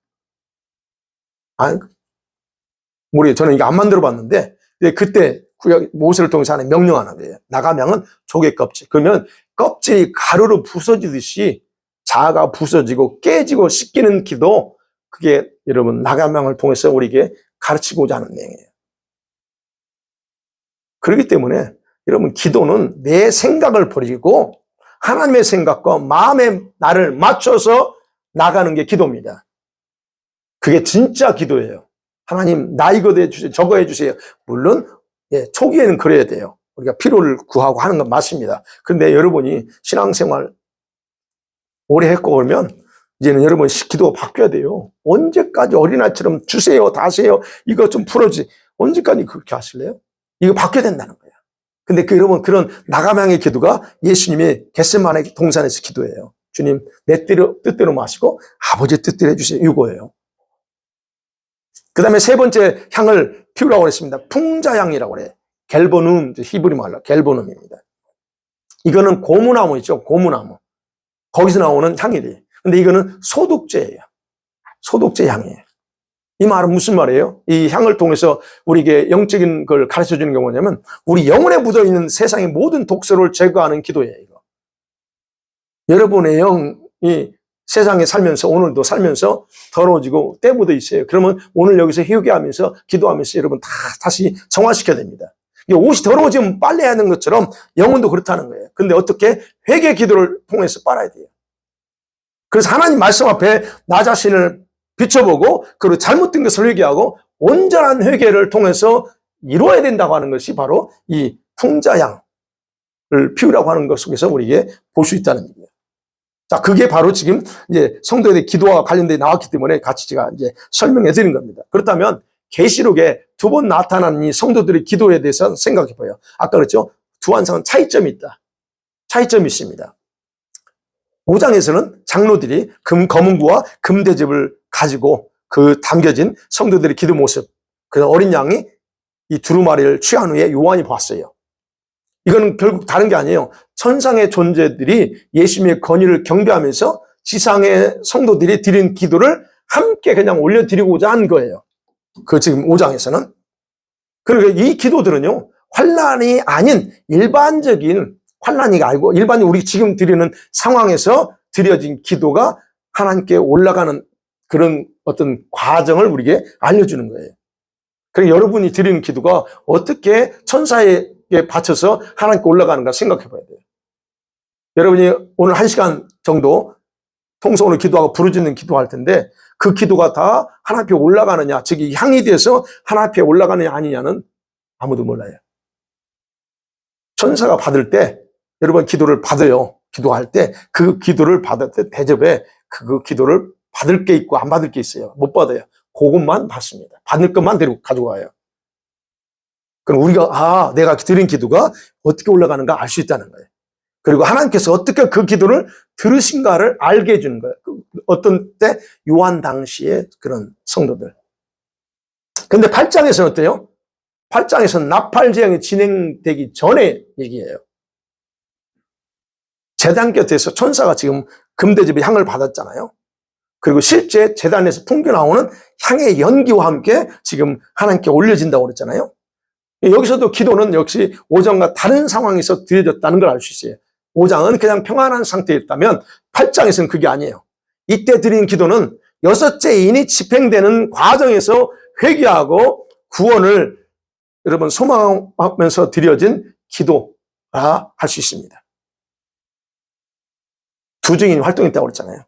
A: 모르겠어요. 저는 이거 안 만들어 봤는데, 그때 구약 모세를 통해서 하는 명령 하나 거예요. 나감향은 조개 껍질. 그러면 껍질이 가루로 부서지듯이 자아가 부서지고 깨지고 씻기는 기도, 그게 여러분 나감향을 통해서 우리에게 가르치고자 하는 내용이에요. 그렇기 때문에 여러분 기도는 내 생각을 버리고 하나님의 생각과 마음의 나를 맞춰서 나가는 게 기도입니다. 그게 진짜 기도예요. 하나님 나 이거 해주세요. 저거 해주세요. 물론 초기에는 그래야 돼요. 우리가 필요를 구하고 하는 건 맞습니다. 그런데 여러분이 신앙생활 오래 했고 그러면 이제는 여러분 기도가 바뀌어야 돼요. 언제까지 어린아이처럼 주세요 다세요 이거 좀 풀어주세요. 언제까지 그렇게 하실래요? 이거 바뀌어야 된다는 거예요. 근데 여러분 그런 나감향의 기도가 예수님의 겟세마네 동산에서 기도예요. 주님 내 뜻대로 마시고 아버지 뜻대로 해주세요. 이거예요. 그 다음에 세 번째 향을 피우라고 했습니다. 풍자향이라고 그래요. 겔보눔, 히브리 말로 겔보눔입니다. 이거는 고무나무 있죠. 고무나무. 거기서 나오는 향이래요. 근데 이거는 소독제예요. 소독제 향이에요. 이 말은 무슨 말이에요? 이 향을 통해서 우리에게 영적인 걸 가르쳐 주는 게 뭐냐면 우리 영혼에 묻어 있는 세상의 모든 독소를 제거하는 기도예요. 이거. 여러분의 영이 세상에 살면서 오늘도 살면서 더러워지고 때 묻어 있어요. 그러면 오늘 여기서 회개하면서 기도하면서 여러분 다시 정화시켜야 됩니다. 옷이 더러워지면 빨래해야 하는 것처럼 영혼도 그렇다는 거예요. 근데 어떻게 회개 기도를 통해서 빨아야 돼요. 그래서 하나님 말씀 앞에 나 자신을 비춰보고 그리고 잘못된 것을 회개하고 온전한 회개를 통해서 이루어야 된다고 하는 것이 바로 이 풍자향을 피우라고 하는 것 속에서 우리에게 볼 수 있다는 얘기예요. 자, 그게 바로 지금 이제 성도의 기도와 관련돼 나왔기 때문에 같이 제가 이제 설명해 드린 겁니다. 그렇다면 계시록에 두 번 나타난 이 성도들의 기도에 대해서 생각해 봐요. 아까 그랬죠? 두 환상은 차이점이 있다. 차이점이 있습니다. 5장에서는 장로들이 검은구와 금대접을 가지고 그 담겨진 성도들의 기도 모습, 그 어린 양이 이 두루마리를 취한 후에 요한이 봤어요. 이거는 결국 다른 게 아니에요. 천상의 존재들이 예수님의 권위를 경배하면서 지상의 성도들이 드린 기도를 함께 그냥 올려드리고자 한 거예요. 그 지금 5장에서는. 그러니까 이 기도들은요, 환란이 아닌 일반적인 환란이 아니고 일반적인 우리 지금 드리는 상황에서 드려진 기도가 하나님께 올라가는 그런 어떤 과정을 우리에게 알려주는 거예요. 그래서 여러분이 드리는 기도가 어떻게 천사에게 바쳐서 하나님께 올라가는가 생각해 봐야 돼요. 여러분이 오늘 1시간 정도 통성으로 기도하고 부르짖는 기도할 텐데 그 기도가 다 하나님 앞에 올라가느냐, 즉 이 향이 돼서 하나님 앞에 올라가느냐 아니냐는 아무도 몰라요. 천사가 받을 때 여러분 기도를 받아요. 기도할 때 그 기도를 받을 때 대접에 그 기도를 받을 게 있고 안 받을 게 있어요. 못 받아요. 그것만 받습니다. 받을 것만 데리고 가져와요. 그럼 우리가 내가 드린 기도가 어떻게 올라가는가 알 수 있다는 거예요. 그리고 하나님께서 어떻게 그 기도를 들으신가를 알게 해주는 거예요. 어떤 때 요한 당시의 그런 성도들. 근데 8장에서는 어때요? 8장에서는 나팔제형이 진행되기 전에 얘기예요. 제단 곁에서 천사가 지금 금대접의 향을 받았잖아요. 그리고 실제 제단에서 풍겨 나오는 향의 연기와 함께 지금 하나님께 올려진다고 그랬잖아요. 여기서도 기도는 역시 5장과 다른 상황에서 드려졌다는 걸 알 수 있어요. 5장은 그냥 평안한 상태였다면 8장에서는 그게 아니에요. 이때 드린 기도는 6째 인이 집행되는 과정에서 회개하고 구원을 여러분 소망하면서 드려진 기도라 할 수 있습니다. 두 증인이 활동했다고 그랬잖아요.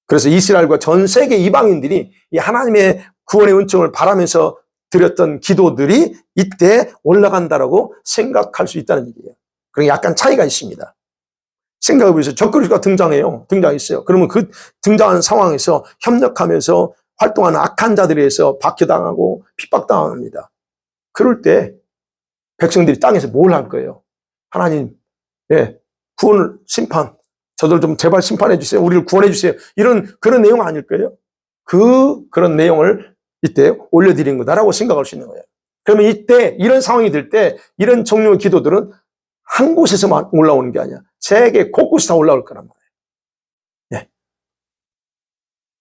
A: 그래서 이스라엘과 전 세계 이방인들이 이 하나님의 구원의 은총을 바라면서 드렸던 기도들이 이때 올라간다라고 생각할 수 있다는 얘기예요. 그러니까 약간 차이가 있습니다. 생각해보세요. 적그리스도가 등장했어요. 그러면 그 등장한 상황에서 협력하면서 활동하는 악한 자들에 의해서 박해당하고 핍박당합니다. 그럴 때 백성들이 땅에서 뭘 할 거예요? 하나님, 구원을, 심판, 저들 좀 제발 심판해 주세요. 우리를 구원해 주세요. 그런 내용 아닐 거예요? 그런 내용을 이때 올려드린 거다라고 생각할 수 있는 거예요. 그러면 이때, 이런 상황이 될 때, 이런 종류의 기도들은 한 곳에서만 올라오는 게 아니야. 세계 곳곳에 다 올라올 거란 말이에요.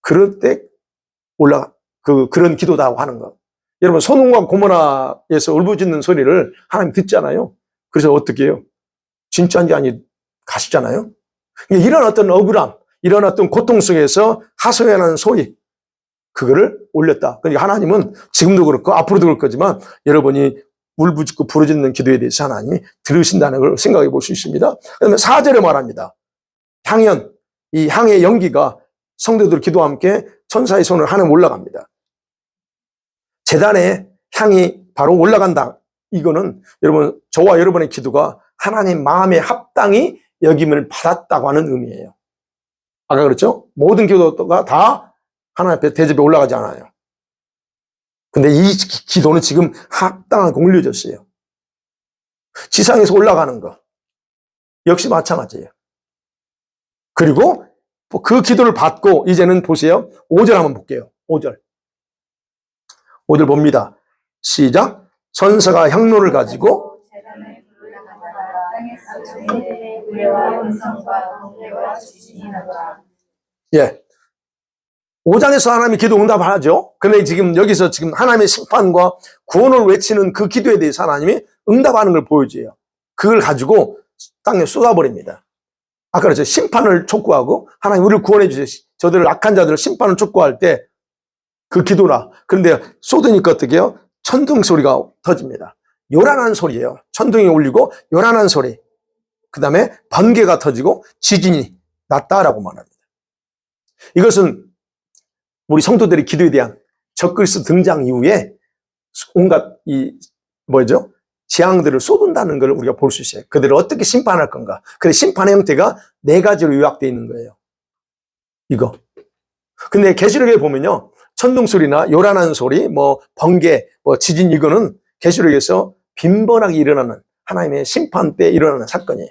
A: 그럴 때 그런 기도다고 하는 거. 여러분, 소돔과 고모라에서 울부짖는 소리를 하나님 듣잖아요. 그래서 어떻게 해요? 진짜인지 아니 가시잖아요. 이런 어떤 억울함, 이런 어떤 고통 속에서 하소연하는 소리, 그거를 올렸다. 그러니까 하나님은 지금도 그렇고 앞으로도 그럴 거지만 여러분이 울부짖고 부르짖는 기도에 대해서 하나님이 들으신다는 걸 생각해 볼 수 있습니다. 그다음에 4절에 말합니다. 향연, 이 향의 연기가 성도들 기도와 함께 천사의 손을 하늘 올라갑니다. 제단에 향이 바로 올라간다. 이거는 여러분, 저와 여러분의 기도가 하나님 마음의 합당히 여김을 받았다고 하는 의미예요. 아까 그랬죠? 모든 기도가 다 하나님 앞에 대접에 올라가지 않아요. 근데 이 기도는 지금 합당하게 올려졌어요. 지상에서 올라가는 거 역시 마찬가지예요. 그리고 그 기도를 받고 이제는 보세요. 5절 한번 볼게요. 5절 봅니다. 시작. 천사가 향로를 가지고 예. 5장에서 하나님이 기도 응답을 하죠. 근데 지금 여기서 지금 하나님의 심판과 구원을 외치는 그 기도에 대해서 하나님이 응답하는 걸 보여줘요. 그걸 가지고 땅에 쏟아버립니다. 아까 그랬죠. 심판을 촉구하고 하나님 우리를 구원해 주세요. 저들을 악한 자들을 심판을 촉구할 때 그 기도라. 그런데 쏟으니까 어떻게 해요? 천둥 소리가 터집니다. 요란한 소리예요. 천둥이 울리고 요란한 소리. 그 다음에 번개가 터지고 지진이 났다라고 말합니다. 이것은 우리 성도들의 기도에 대한 적그리스도 등장 이후에 온갖 재앙들을 쏟은다는 걸 우리가 볼 수 있어요. 그들을 어떻게 심판할 건가. 그래서 심판의 형태가 4가지로 요약되어 있는 거예요. 이거. 근데 계시록에 보면요. 천둥 소리나 요란한 소리, 번개, 지진 이거는 계시록에서 빈번하게 일어나는 하나님의 심판 때 일어나는 사건이에요.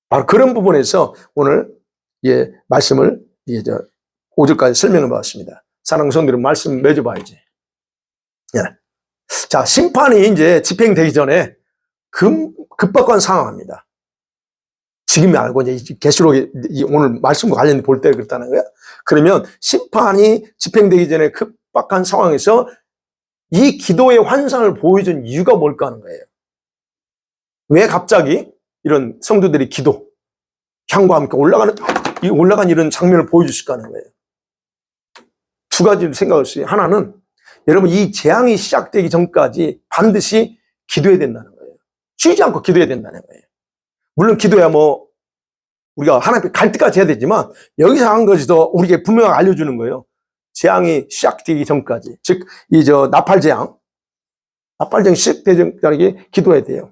A: 바로 그런 부분에서 오늘 말씀을 5절까지 설명해 봤습니다. 사랑하는 성도들은 말씀 맺어봐야지. 자, 심판이 이제 집행되기 전에 급박한 상황입니다. 지금이 알고 이제 계시록에 오늘 말씀과 관련해 볼 때 그렇다는 거야. 그러면 심판이 집행되기 전에 급박한 상황에서 이 기도의 환상을 보여준 이유가 뭘까 하는 거예요. 왜 갑자기 이런 성도들의 기도, 향과 함께 올라간 이런 장면을 보여주실까 하는 거예요. 2가지를 생각할 수 있어요. 하나는 여러분 이 재앙이 시작되기 전까지 반드시 기도해야 된다는 거예요. 쉬지 않고 기도해야 된다는 거예요. 물론 기도야 우리가 하나님 앞에 갈 때까지 해야 되지만 여기서 한 것도 우리에게 분명하게 알려주는 거예요. 재앙이 시작되기 전까지. 즉, 나팔재앙 시작되기 전까지 기도해야 돼요.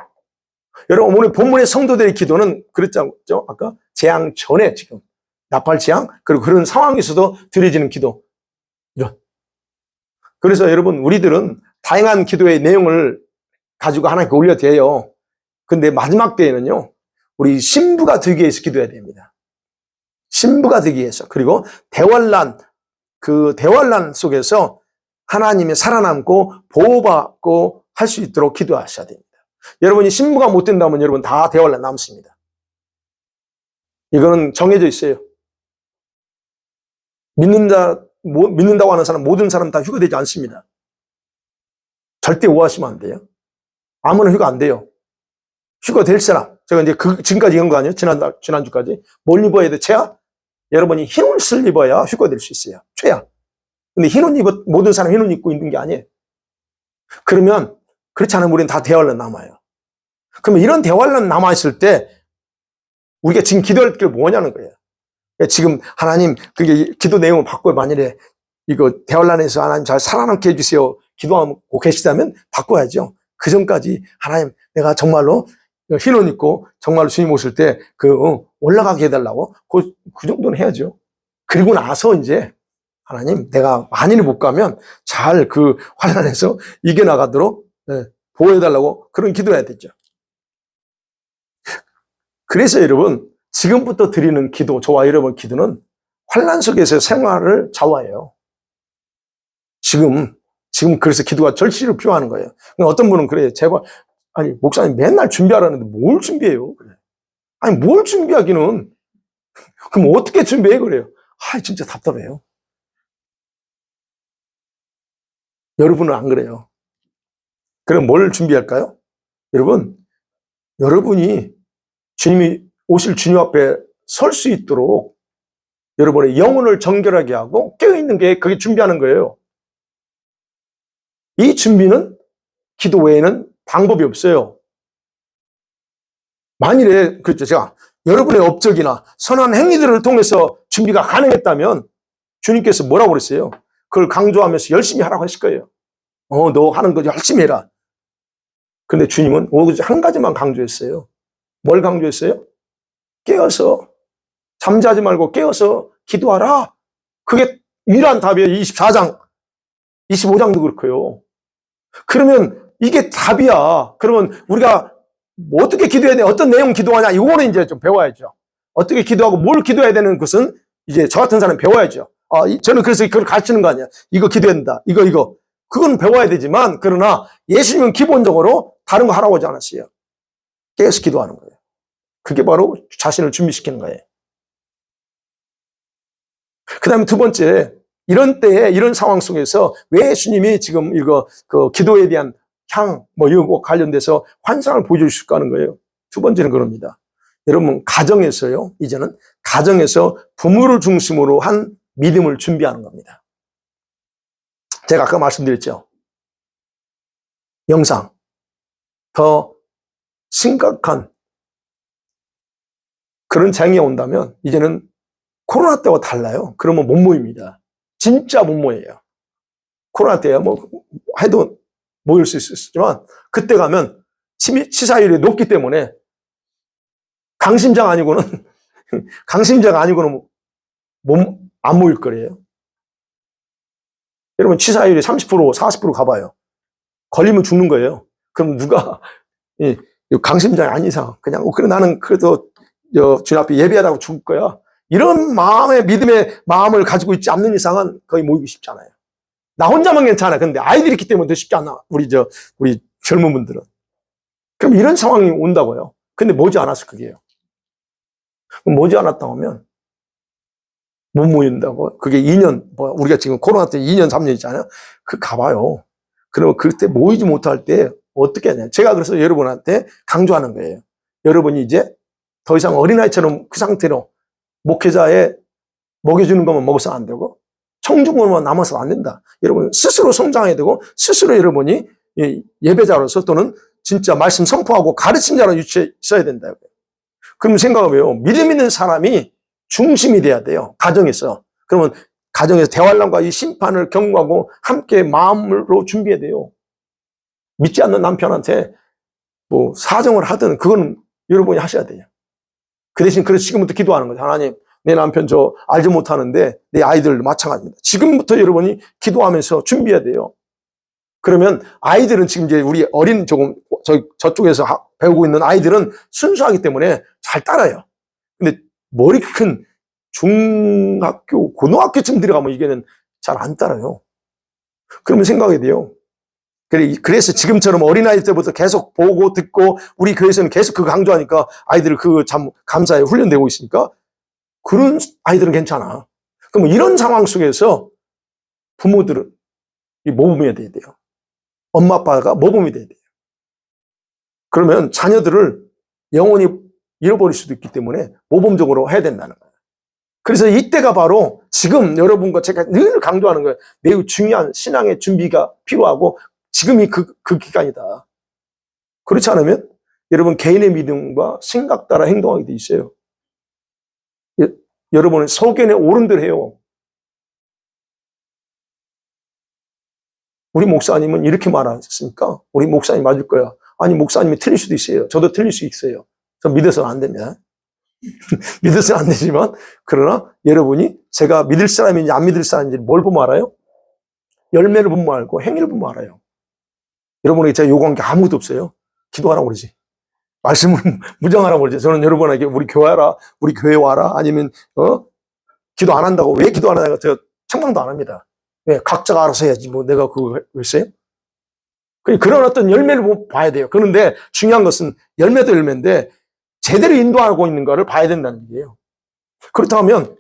A: 여러분, 오늘 본문의 성도들의 기도는 그랬죠? 아까 재앙 전에 지금 나팔재앙 그리고 그런 상황에서도 드려지는 기도. 이런. 그래서 여러분, 우리들은 다양한 기도의 내용을 가지고 하나님께 올려드려요. 근데 마지막 때에는요, 우리 신부가 되기 위해서 기도해야 됩니다. 신부가 되기 위해서. 그리고 그 대환란 속에서 하나님이 살아남고 보호받고 할 수 있도록 기도하셔야 됩니다. 여러분이 신부가 못 된다면 여러분 다 대환란 남습니다. 이거는 정해져 있어요. 믿는다고 하는 사람, 모든 사람 다 휴가되지 않습니다. 절대 오하시면 안 돼요. 아무나 휴가 안 돼요. 휴가 될 사람. 제가 이제 지금까지 이런 거 아니에요? 지난주까지. 뭘 입어야 돼? 최하? 여러분이 흰 옷을 입어야 휴가 될 수 있어요. 최하. 근데 모든 사람 흰 옷 입고 있는 게 아니에요. 그러면 그렇지 않으면 우리는 다 대활란 남아요. 그러면 이런 대활란 남아있을 때 우리가 지금 기도할 게 뭐냐는 거예요. 지금 하나님 그게 기도 내용을 바꿔요. 만일에 이거 대환란에서 하나님 잘 살아남게 해주세요 기도하고 계시다면 바꿔야죠. 그 전까지 하나님 내가 정말로 흰옷 입고 정말로 주님 오실 때 올라가게 해달라고 그 정도는 해야죠. 그리고 나서 이제 하나님 내가 만일에 못 가면 잘 그 환란에서 이겨나가도록 보호해달라고 그런 기도해야 되죠. 그래서 여러분 지금부터 드리는 기도, 저와 여러분 기도는 환란 속에서 생활을 좌우해요. 지금 그래서 기도가 절실히 필요한 거예요. 어떤 분은 그래요. 제발, 아니, 목사님 맨날 준비하라는데 뭘 준비해요? 그래. 아니, 뭘 준비하기는. 그럼 어떻게 준비해? 그래요. 진짜 답답해요. 여러분은 안 그래요. 그럼 뭘 준비할까요? 여러분이 주님이 오실 주님 앞에 설 수 있도록 여러분의 영혼을 정결하게 하고 깨어있는 게 그게 준비하는 거예요. 이 준비는 기도 외에는 방법이 없어요. 만일에 그렇죠. 제가 여러분의 업적이나 선한 행위들을 통해서 준비가 가능했다면 주님께서 뭐라고 그랬어요? 그걸 강조하면서 열심히 하라고 하실 거예요. 너 하는 거 열심히 해라. 그런데 주님은 오직 한 가지만 강조했어요. 뭘 강조했어요? 깨어서 잠자지 말고 깨어서 기도하라. 그게 유일한 답이에요. 24장, 25장도 그렇고요. 그러면 이게 답이야. 그러면 우리가 뭐 어떻게 기도해야 돼? 어떤 내용 기도하냐? 이거는 이제 좀 배워야죠. 어떻게 기도하고 뭘 기도해야 되는 것은 이제 저 같은 사람이 배워야죠. 저는 그래서 그걸 가르치는 거 아니야. 이거 기도해야 된다. 이거. 그건 배워야 되지만, 그러나 예수님은 기본적으로 다른 거 하라고 하지 않았어요. 깨어서 기도하는 거예요. 그게 바로 자신을 준비시키는 거예요. 그 다음에 두 번째, 이런 때에, 이런 상황 속에서 왜 예수님이 지금 기도에 대한 이거 관련돼서 환상을 보여주실까 하는 거예요. 두 번째는 그럽니다. 여러분, 가정에서요, 이제는 가정에서 부모를 중심으로 한 믿음을 준비하는 겁니다. 제가 아까 말씀드렸죠. 영상. 더 심각한 그런 장애가 온다면 이제는 코로나 때와 달라요. 그러면 못 모입니다. 진짜 못 모여요. 코로나 때야 해도 모일 수 있었지만 그때 가면 치사율이 높기 때문에 강심장 아니고는 안 모일 거예요. 여러분 치사율이 30% 40% 가봐요. 걸리면 죽는 거예요. 그럼 누가 강심장이 아닌 이상 그냥 그래 나는 그래도 주님 앞에 예배하다고 죽을 거야. 이런 믿음의 마음을 가지고 있지 않는 이상은 거의 모이기 쉽지 않아요. 나 혼자만 괜찮아. 근데 아이들이 있기 때문에 더 쉽지 않아. 우리 젊은 분들은. 그럼 이런 상황이 온다고요. 근데 머지않았을 그게요. 머지않았다 하면 못 모인다고. 그게 2년, 우리가 지금 코로나 때 2년, 3년이잖아요. 가봐요. 그러면 그때 모이지 못할 때 어떻게 하냐. 제가 그래서 여러분한테 강조하는 거예요. 여러분이 이제 더 이상 어린아이처럼 그 상태로 목회자에 먹여주는 것만 먹어서 안 되고 청중으로만 남아서 안 된다. 여러분 스스로 성장해야 되고 스스로 여러분이 예배자로서 또는 진짜 말씀 선포하고 가르친 자로 유치해 있어야 된다. 그럼 생각해봐요. 믿음 있는 사람이 중심이 돼야 돼요. 가정에서. 그러면 가정에서 대환란과 이 심판을 경고하고 함께 마음으로 준비해야 돼요. 믿지 않는 남편한테 사정을 하든 그건 여러분이 하셔야 돼요. 그 대신 그래서 지금부터 기도하는 거죠. 하나님, 내 남편 알지 못하는데 내 아이들도 마찬가지입니다. 지금부터 여러분이 기도하면서 준비해야 돼요. 그러면 아이들은 지금 이제 우리 어린 저쪽에서 배우고 있는 아이들은 순수하기 때문에 잘 따라요. 근데 머리 큰 중학교, 고등학교쯤 들어가면 이게는 잘 안 따라요. 그러면 생각해야 돼요. 그래서 지금처럼 어린아이 때부터 계속 보고 듣고 우리 교회에서는 계속 그거 강조하니까 아이들 참 감사에 훈련되고 있으니까 그런 아이들은 괜찮아. 그럼 이런 상황 속에서 부모들은 모범이 돼야 돼요. 엄마 아빠가 모범이 돼야 돼요. 그러면 자녀들을 영원히 잃어버릴 수도 있기 때문에 모범적으로 해야 된다는 거예요. 그래서 이때가 바로 지금 여러분과 제가 늘 강조하는 거예요. 매우 중요한 신앙의 준비가 필요하고 지금이 그 기간이다. 그렇지 않으면 여러분 개인의 믿음과 생각 따라 행동하게 돼 있어요. 여러분은 소견에 옳은 대로 해요. 우리 목사님은 이렇게 말하셨으니까 우리 목사님 맞을 거야. 아니 목사님이 틀릴 수도 있어요. 저도 틀릴 수 있어요. 저 믿어서는 안 됩니다. 믿어서는 안 되지만 그러나 여러분이 제가 믿을 사람인지 안 믿을 사람인지 뭘 보면 알아요? 열매를 보면 알고 행위를 보면 알아요. 여러분에게 제가 요구한 게 아무것도 없어요. 기도하라고 그러지. 말씀을 무장하라고 그러지. 저는 여러분에게 우리 교회 와라 아니면 기도 안 한다고 왜 기도 안 한다고 제가 책망도 안 합니다. 왜? 각자가 알아서 해야지. 뭐 내가 그거 했어요? 그런 어떤 열매를 봐야 돼요. 그런데 중요한 것은 열매도 열매인데 제대로 인도하고 있는 거를 봐야 된다는 얘기예요. 그렇다면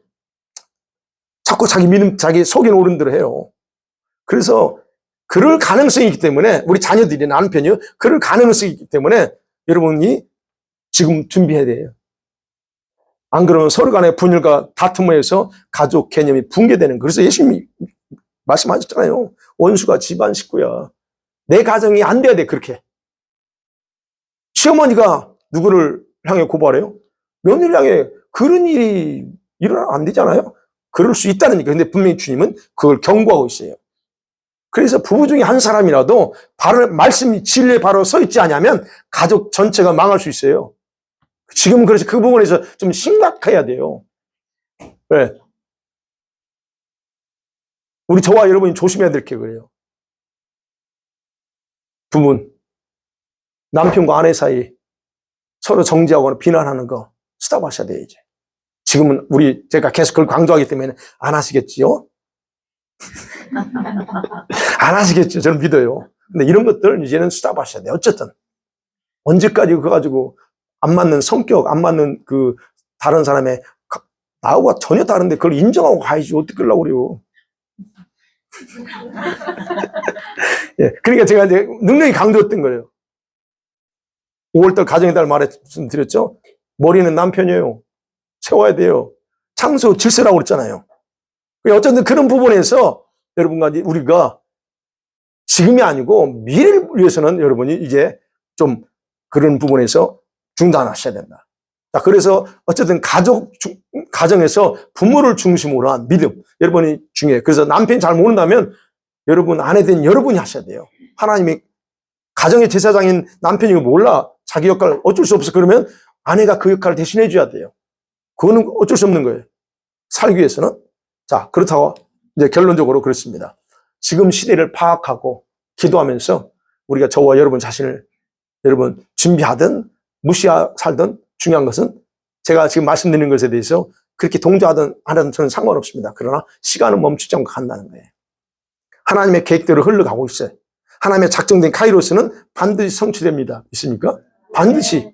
A: 자꾸 자기 믿음, 자기 속에 오른 대로 해요. 그래서 그럴 가능성이 있기 때문에 우리 자녀들이 남편이요. 그럴 가능성이 있기 때문에 여러분이 지금 준비해야 돼요. 안 그러면 서로 간의 분열과 다툼에서 가족 개념이 붕괴되는 거예요. 그래서 예수님이 말씀하셨잖아요. 원수가 집안 식구야. 내 가정이 안 돼야 돼, 그렇게. 시어머니가 누구를 향해 고발해요? 며느리를 향해 그런 일이 일어나면 안 되잖아요? 그럴 수 있다는 얘기예요. 근데 분명히 주님은 그걸 경고하고 있어요. 그래서 부부 중에 한 사람이라도 바로 말씀이 진리에 바로 서 있지 않으면 가족 전체가 망할 수 있어요. 지금 그래서 그 부분에서 좀 심각해야 돼요. 네. 우리 저와 여러분이 조심해야 될 게 그래요. 부분, 남편과 아내 사이 서로 정죄하거나 비난하는 거 스탑하셔야 돼요, 이제. 지금은 제가 계속 그걸 강조하기 때문에 안 하시겠지요? 안 하시겠죠. 저는 믿어요. 근데 이런 것들 이제는 스탑하셔야 돼요. 어쨌든. 언제까지 그거 가지고 안 맞는 성격, 안 맞는 그 다른 사람의 나하고 전혀 다른데 그걸 인정하고 가야지. 어떻게 그러려고 그래요. 예, 그러니까 제가 이제 능력이 강조했던 거예요. 5월달 가정의 달 말씀드렸죠? 머리는 남편이에요. 세워야 돼요. 창조 질서라고 그랬잖아요. 어쨌든 그런 부분에서 여러분과 우리가 지금이 아니고 미래를 위해서는 여러분이 이제 좀 그런 부분에서 중단하셔야 된다. 자, 그래서 어쨌든 가정에서 부모를 중심으로 한 믿음. 여러분이 중요해요. 그래서 남편이 잘 모른다면 여러분, 아내 된 여러분이 하셔야 돼요. 하나님이 가정의 제사장인 남편이 몰라. 자기 역할 어쩔 수 없어. 그러면 아내가 그 역할을 대신해 줘야 돼요. 그거는 어쩔 수 없는 거예요. 살기 위해서는. 자, 그렇다고 이제 결론적으로 그렇습니다. 지금 시대를 파악하고 기도하면서 우리가 저와 여러분 자신을 여러분 준비하든 무시하 살든 중요한 것은 제가 지금 말씀드리는 것에 대해서 그렇게 동조하든 안 하든 저는 상관없습니다. 그러나 시간은 멈추지 않고 간다는 거예요. 하나님의 계획대로 흘러가고 있어요. 하나님의 작정된 카이로스는 반드시 성취됩니다. 있습니까? 반드시.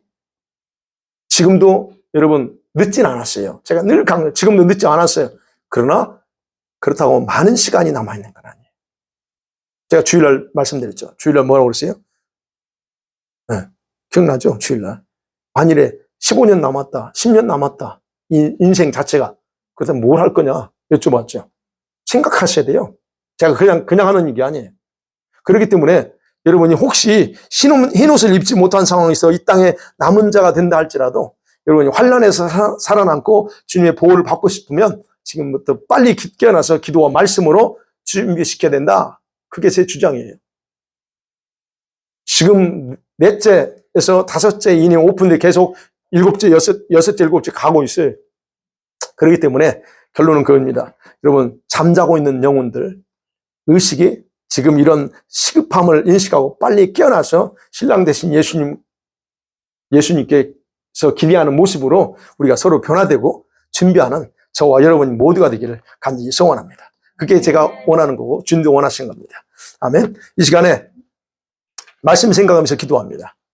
A: 지금도 여러분 늦진 않았어요. 제가 늘 강조, 지금도 늦지 않았어요. 그러나 그렇다고 많은 시간이 남아있는 건 아니에요. 제가 주일날 말씀드렸죠. 주일날 뭐라고 그랬어요? 네, 기억나죠? 주일날. 만일에 15년 남았다, 10년 남았다, 이 인생 자체가. 그래서 뭘 할 거냐 여쭤봤죠. 생각하셔야 돼요. 제가 그냥 하는 얘기 아니에요. 그렇기 때문에 여러분이 혹시 흰 옷을 입지 못한 상황에서 이 땅에 남은 자가 된다 할지라도 여러분이 환난에서 살아남고 주님의 보호를 받고 싶으면 지금부터 빨리 깨어나서 기도와 말씀으로 준비시켜야 된다. 그게 제 주장이에요. 지금 넷째에서 다섯째 이닝 오픈돼 계속 일곱째, 여섯째, 일곱째 가고 있어요. 그렇기 때문에 결론은 그겁니다. 여러분, 잠자고 있는 영혼들, 의식이 지금 이런 시급함을 인식하고 빨리 깨어나서 신랑 대신 예수님께서 기대하는 모습으로 우리가 서로 변화되고 준비하는 저와 여러분 모두가 되기를 간절히 소원합니다. 그게 제가 원하는 거고 주님도 원하시는 겁니다. 아멘. 이 시간에 말씀 생각하면서 기도합니다.